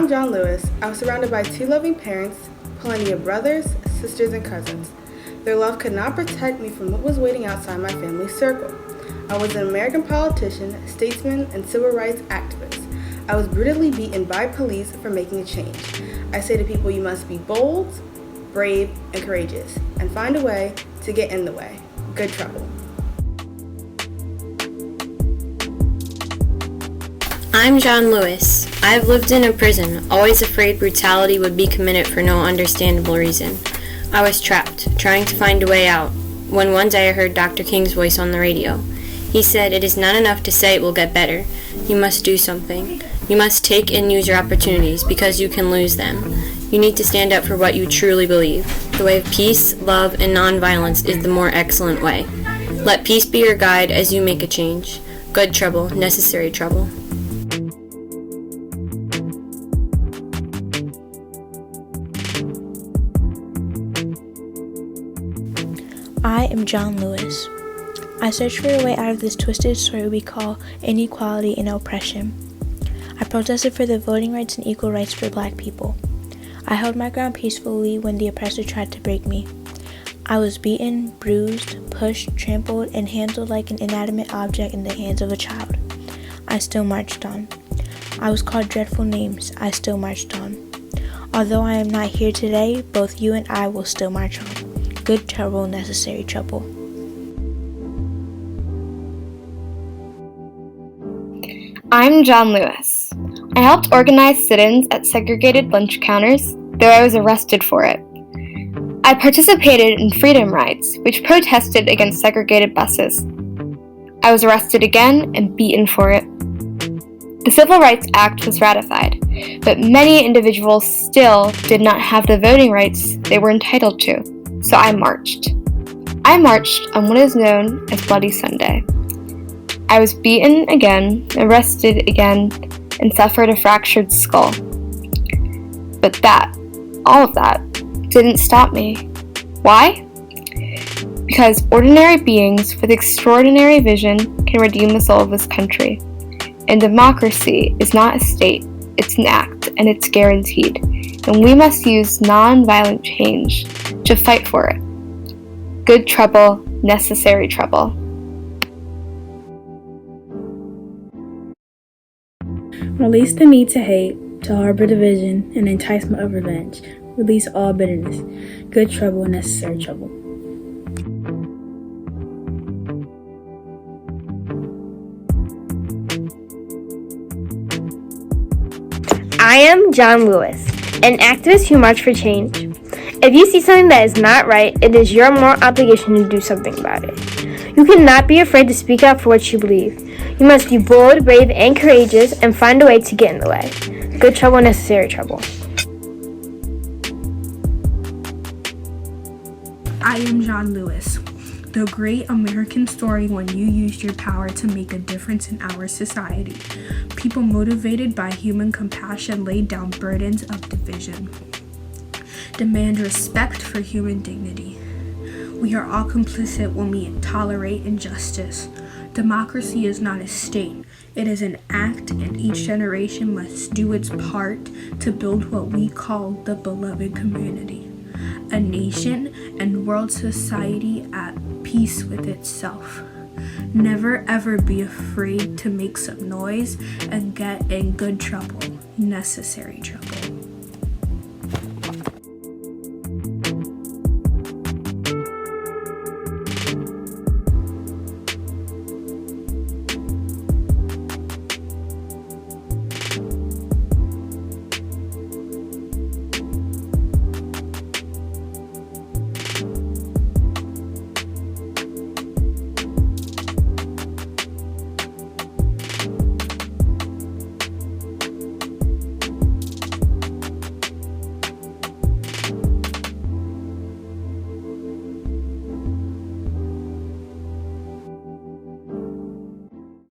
I'm John Lewis. I was surrounded by two loving parents, plenty of brothers, sisters, and cousins. Their love could not protect me from what was waiting outside my family's circle. I was an American politician, statesman, and civil rights activist. I was brutally beaten by police for making a change. I say to people, you must be bold, brave, and courageous, and find a way to get in the way. Good trouble. I'm John Lewis. I've lived in a prison, always afraid brutality would be committed for no understandable reason. I was trapped, trying to find a way out, when one day I heard Dr. King's voice on the radio. He said, "It is not enough to say it will get better. You must do something. You must take and use your opportunities, because you can lose them. You need to stand up for what you truly believe. The way of peace, love, and nonviolence is the more excellent way. Let peace be your guide as you make a change. Good trouble, necessary trouble." I am John Lewis. I search for a way out of this twisted story we call inequality and oppression. I protested for the voting rights and equal rights for Black people. I held my ground peacefully when the oppressor tried to break me. I was beaten, bruised, pushed, trampled, and handled like an inanimate object in the hands of a child. I still marched on. I was called dreadful names. I still marched on. Although I am not here today, both you and I will still march on. Good trouble, necessary trouble. I'm John Lewis. I helped organize sit-ins at segregated lunch counters, though I was arrested for it. I participated in freedom rides, which protested against segregated buses. I was arrested again and beaten for it. The Civil Rights Act was ratified, but many individuals still did not have the voting rights they were entitled to, so I marched. I marched on what is known as Bloody Sunday. I was beaten again, arrested again, and suffered a fractured skull. But all of that, didn't stop me. Why? Because ordinary beings with extraordinary vision can redeem the soul of this country. And democracy is not a state, it's an act, and it's guaranteed. And we must use non-violent change to fight for it. Good trouble, necessary trouble. Release the need to hate, to harbor division, and enticement of revenge. Release all bitterness. Good trouble, necessary trouble. I am John Lewis, an activist who marched for change. If you see something that is not right, it is your moral obligation to do something about it. You cannot be afraid to speak out for what you believe. You must be bold, brave, and courageous, and find a way to get in the way. Good trouble, necessary trouble. I am John Lewis, the great American story when you used your power to make a difference in our society. People motivated by human compassion laid down burdens of division. Demand respect for human dignity. We are all complicit when we tolerate injustice. Democracy is not a state. It is an act, and each generation must do its part to build what we call the beloved community. A nation and world society at peace with itself. Never ever be afraid to make some noise and get in good trouble, necessary trouble.